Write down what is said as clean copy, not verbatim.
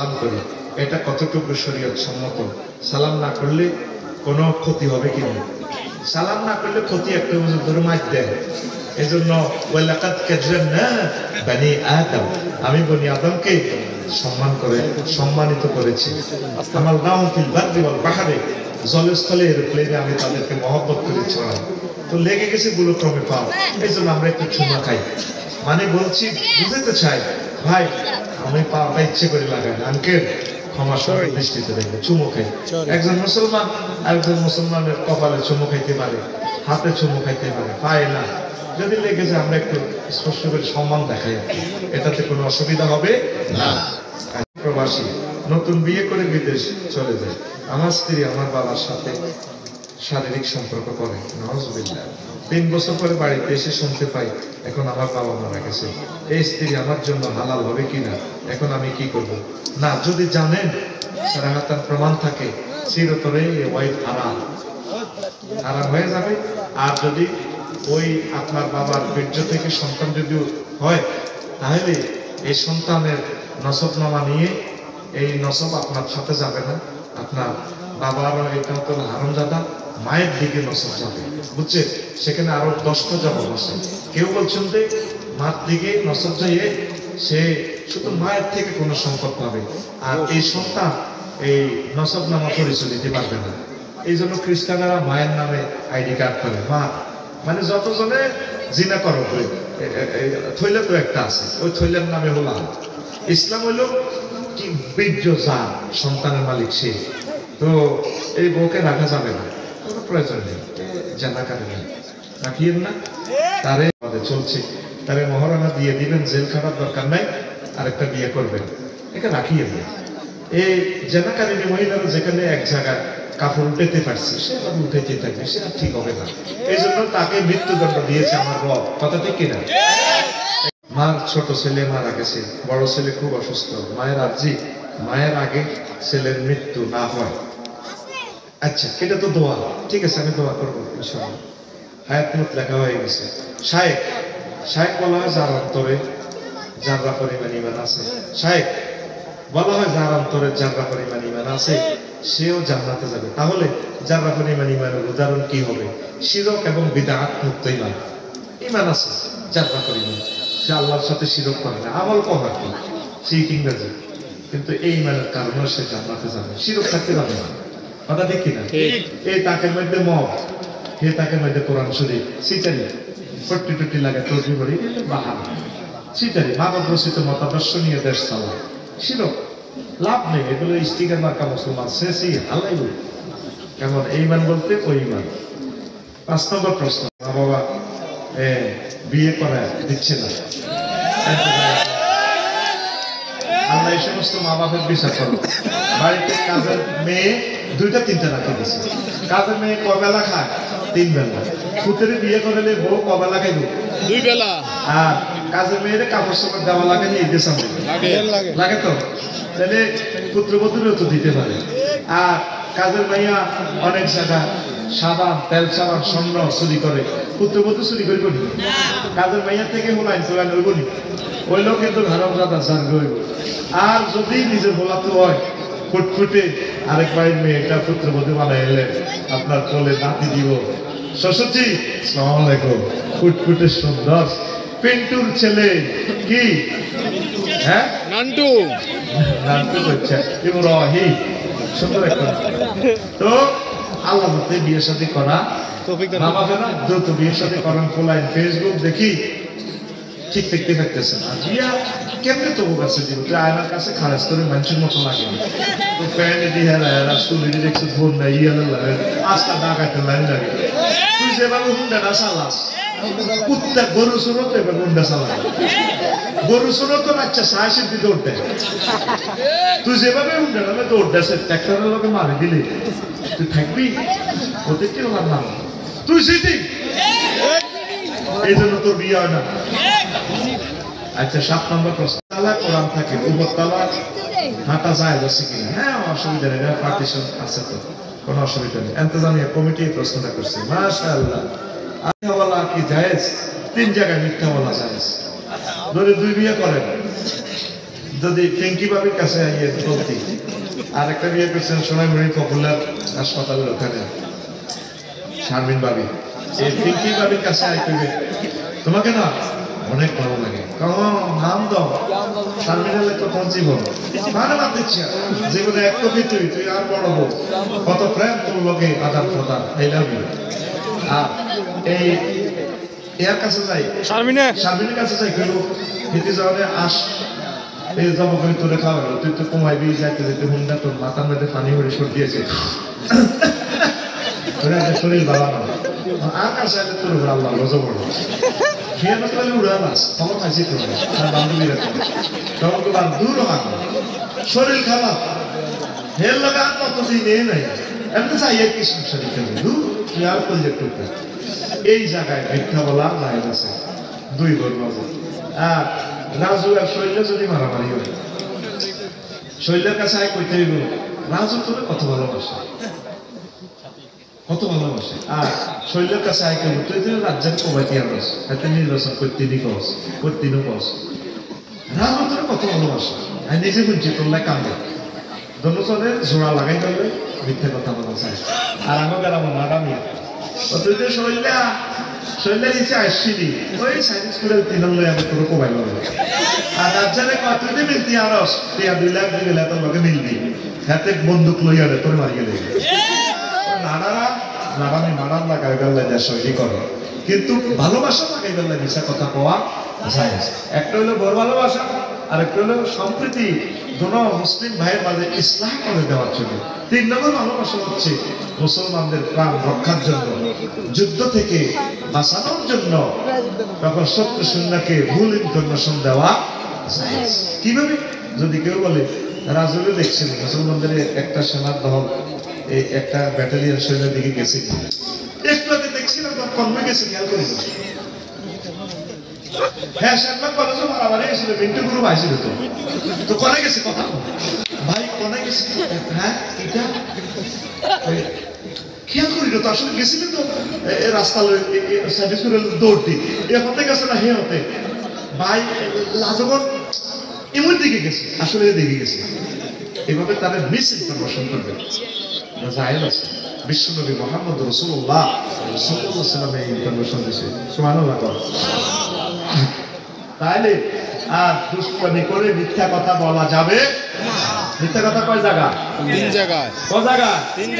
সালাম করি, এটা কতটুকু শরীয়ত সম্মত? সালাম না করলে কোনো ক্ষতি হবে কিনা? সালাম না করলে ক্ষতি একটা ধরে মাছ দেয়। এই জন্য আমি বনি আদমকে সম্মানিত করেছি। আমার নাম পাহাড়ে জলস্থলে এরোপ্লেনে আমি তাদেরকে মহব্বত করে ছড়াই, তো লেগে গেছে বুলক্রমে পাও, এই জন্য আমরা একটু চুমা খাই। মানে বলছি, বুঝতে চাই ভাই, আমি পাওয়াটা ইচ্ছে করে লাগাই না, আঙ্কেল ক্ষমা সরল দৃষ্টিতে দেখবে, চুমো খাই। একজন মুসলমান আরেকজন মুসলমানের কপালে চুমো খাইতে পারে, হাতে চুমো খাইতে পারে, পায় না। যদি লেগে যায় আমরা একটু স্পষ্ট করে সম্মান দেখাই, এটাতে কোনো অসুবিধা হবে না। প্রবাসী নতুন বিয়ে করে বিদেশ চলে যায়, আমার স্ত্রী আমার বাবার সাথে শারীরিক সম্পর্ক করে, নাউজুবিল্লাহ। 3 বছর পরে বাড়িতে এসে শুনতে পাই এখন আমার বাবা মারা গেছে। এই স্ত্রী আমার জন্য হালাল হবে কিনা, এখন আমি কি করব? না, যদি জানেন সারাহাতার প্রমাণ থাকে, চিরতরে ওয়াইফ হারাম হয়ে যাবে। আর যদি ওই আপনার বাবার বীর্য থেকে সন্তান যদি হয়, তাহলে এই সন্তানের নসবনামা নিয়ে এই নসব আপনার সাথে যাবে না, আপনার বাবারও এটা তো হারামজাদা, মায়ের দিকে নসব যাবে, বুঝছে? সেখানে আরো 10টা জবাব আছে। কেউ বলছেন যে মার দিকে নসব যাইয়ে সে শুধু মায়ের থেকে কোনো সম্পদ পাবে, আর এই সন্তান এই নসবনামা পরিচয় দিতে পারবে না। এই জন্য খ্রিস্টানেরা মায়ের নামে আইডি কার্ড করে, মা মানে যতজনে জিনা করো থৈলে তো একটা আছে, ওই থৈলের নামে হলো। ইসলাম হইল কি বীর্য যার সন্তানের মালিক সে, তো এই বউকে রাখা যাবে না, কোনো প্রয়োজন নেই, জানাকারে নেই, রাখিয়েন না। তারে চলছে, তারে মহারণা দিয়ে দিবেন, জেল খাটার দরকার নাই, আরেকটা বিয়ে করবেন, এটা রাখিয়েন না। এই জানাকারী মহিলারা যেখানে এক জায়গায় কাপড় উঠাইতে পারছে, সে আবার উঠাইতে থাকবে, সে আর ঠিক হবে না। এই জন্য তাকে মৃত্যুদণ্ড দিয়েছে আমার রব, কথা ঠিক কিনা? মার ছোট ছেলে মারা গেছে, বড় ছেলে খুব অসুস্থ, মায়ের আর্জি মায়ের আগে ছেলের মৃত্যু না হয়। আচ্ছা, এটা তো দোয়া, ঠিক আছে, আমি দোয়া করবো ইনশাআল্লাহ। হায়াত লেখা হয়ে গেছে। শায়েখ বলা হয় যার অন্তরে যাররা পরিমাণ ঈমান আছে। শায়েখ বলা হয় যার অন্তরে যাররা পরিমাণ ঈমান আছে সেও জান্নাতে যাবে। তাহলে যাররা পরিমাণ ঈমানের উদাহরণ কি হবে? শিরক এবং বিদআত মুক্ত ঈমান। ঈমান আছে যাররা পরিমাণ, সে আল্লাহর সাথে শিরক করে না, আমল কম আর কি, সেই ইংরেজি, কিন্তু এই ঈমানের কারণে সে জান্নাতে যাবে, শিরক থাকতে পারবে না, কথা ঠিক কিনা? এই তাকের মধ্যে মদ, হে তাকের মধ্যে কোরআন শরীফ, সিটারি ফট্টি টুটি লাগে, তসবিহ পড়ি, বাহার সিটারি, মাদক রচিত মতাদর্শ নিয়ে দেশ চালা, শিরক, লাভ নেই, এগুলো স্টিকার মার্কা মুসলমান, শেষই হালাই বলি। কেমন এই ঈমান বলতে ওই ঈমান। 5 নম্বর প্রশ্ন, মা বাবা বিয়ে করা দিচ্ছে না, আল্লাহ এই সমস্ত মা বাপের বিচার করো। বাড়িতে কাজের মেয়ে 2টা-3টা রাখে দিচ্ছে, কাজের মেয়ে কবেলা খায়? 3 বেলা। পুতের বিয়ে করলে বউ কবেলা খাইব? 2 বেলা। আর কাজের মেয়ের কাপড় চোপড় দেওয়া লাগে না, ঈদের সামনে লাগে তো, তাহলে পুত্রবধূরও তো দিতে পারে। আর কাজের মাইয়া অনেক জায়গা সাবান, তেল সাবান, স্বর্ণ চুরি করে, পুত্রবধূ চুরি করে করি, কাজের মাইয়া থেকে হুলাইন চুলাইন হইব নি, ওই লোক কিন্তু হারামজাদা জান হইব। আর যদি নিজের বলাতে হয় ফুটফুটে আরেক বাড়ির মেয়েটা পুত্রবধূ বানাই এলে আপনার কোলে নাতি দিব, শ্বশুরজি আসসালামু আলাইকুম, ফুটফুটে সুন্দর পিন্টুর ছেলে কি, হ্যাঁ নান্টু হচ্ছে ইব্রাহিম, সুন্দর একটা। তো আল্লাহ মতে বিয়ে শাদী করা, মা বাবারা দ্রুত বিয়ে শাদী করেন, ফোলাইন ফেসবুক দেখি ঠিক দেখতে থাকতেছে না, বিয়া কেমনে তবু কাছে দিব, তুই আয়নার কাছে খারাজ করে মানুষের মতো লাগে, তো প্যান্ট দিয়ে হেরা চুলি দেখছি ভোর নাই ইয়ালে লাগে, আস্তা ডাকাতে লাইন লাগে, তুই যেভাবে হুন্ডাটা চালাস, কুত্তা গরু শুনো তো এবার হুন্ডা চালা, গরু শুনো তো বাচ্চা 60 দিয়ে দৌড় দেয়, তুই যেভাবে হুন্ডাটা দৌড় দেয় ট্র্যাক্টরের লোকে মারি দিলি তুই থাকবি, ওদের কি ওনার নাম তুই সিটি, এই জন্য তোর বিয়ে হয় না। আচ্ছা, 7 নম্বর প্রশ্ন, তালা কোরআন থাকে, উপর তালা হাঁটা যায় যাচ্ছে কিনা? হ্যাঁ, অসুবিধা নেই, পার্টিশন আছে তো, কোনো অসুবিধা নেই। এন্তজামিয়া কমিটি প্রশ্নটা করছে, মাশাআল্লাহ। মিথ্যা বলা কি জায়েজ? 3 জায়গায় মিথ্যা বলা জায়েজ। ধরে 2 বিয়ে করেন, যদি পিঙ্কি ভাবির কাছে আইয়ে বলতি আর একটা বিয়ে করছেন সোনাইমুড়ি পপুলার হাসপাতালের ওখানে শারমিন ভাবি, এই পিঙ্কি ভাবির কাছে আইতে তোমাকে না অনেক ভালো লাগে, নাম দাও শারমিন হলে তো কোন জীবন মানে বাদ দিচ্ছি জীবনে এক কপি তুই তুই আর বড় বউ, কত প্রেম তোর লোকে আদান প্রদান, আই লাভ ইউ। আর এই এর কাছে যাই শারমিনের কাছে যাই কেন হিতি যাওয়ারে আস এই জব করে তোরে খাওয়া গেল, তুই তো কমাইবি যাইতে যেতে হুন্ডা তোর মাথার মধ্যে পানি ভরে সর দিয়েছে শরীর ভালো না আর কাছে আগে তোর উপর আল্লাহ রোজা বড় খেয়ে না তাহলে উড়ে আলাস খবর খাইছি তোর তার বান্ধবীরা তখন তো দূর হাত শরীর খারাপ হের লাগা আর কতদিন এ নাই এমনি চাই আর কি সংসার দিতে তুই আর করলে টুকটা এই জায়গায় ভিক্ষা বলা নাই আছে দুই বোন বাবু। আর রাজু আর শৈল্য যদি মারামারি হয় শৈলের কাছে আয় কইতে হইব রাজু তোরে কত ভালোবাসে কত ভালোবাসে, আর শৈলের কাছে আয় কেবল তুই তুই রাজ্যের কবাইতে আনস এতে নির্বাচন করতেনি কস করতেনও কস রাজু তোরে কত ভালোবাসে আমি নিজে বুঝছি তোর কান্দে দোনোজনের জোড়া লাগাই ফেলবে মিথ্যে কথা বলা চাই। আর আমার গেলাম ম্যাডামি তুই তো শৈলের ইচ্ছে আসছিলি ওই সাইন্স স্কুলের 3 লই আমি তোর কোবাই লবে আর রাজ্যের কত তুই মিলতি আরস তুই 2 লাখ দিলে তোর লগে মিলবি হাতে বন্দুক লইয়া রে তোর মারিয়ে দেবে নানারা নারামি নানান লাগাই গেলে দেশ শৈলী করে, কিন্তু ভালোবাসা লাগাই গেলে মিশা কথা কোয়া যায়। একটা হলো বড় ভালোবাসা আর একটা হলো সম্প্রীতি দোনো মুসলিম ভাইয়ের মাঝে ইসলাম করে দেওয়ার জন্য। 3 নম্বর ভালোবাসা হচ্ছে মুসলমানদের প্রাণ রক্ষার জন্য, যুদ্ধ থেকে বাঁচানোর জন্য, তখন সত্য শূন্যকে ভুল ইনফরমেশন দেওয়া যায়। কিভাবে? যদি কেউ বলে রাজুকে দেখছেন মুসলমানদের একটা সেনার দল এই একটা ব্যাটালিয়ন সৈন্যের দিকে গেছে, একটু আগে দেখছিলাম তো কমে গেছে খেয়াল করি হ্যাঁ শ্যামবাগ কলেজও মারামারি গেছিল মিন্টু গুরু আইছিল তো কনে গেছে কথা ভাই কনে গেছে হ্যাঁ এটা খেয়াল করি তো আসলে গেছিল তো রাস্তা সার্ভিস করে দৌড় দিই এ হতে গেছে না হে হতে ভাই লাজগর এমন দিকে গেছে আসলে দিকে গেছে এভাবে তাদের মিস ইনফরমেশন করবে জায়েজ আছে। বিশ্বনবী মুহাম্মদ রাসূলুল্লাহ সাল্লাল্লাহু আলাইহি ওয়াসাল্লাম এই ইনফরমেশন দিয়েছে সুবহানাল্লাহ। তাইলে আর দুষ্কর্মী করে মিথ্যা কথা বলা যাবে না। মিথ্যা কথা কয় জায়গা? 3 জায়গায়। কয় জায়গা? 3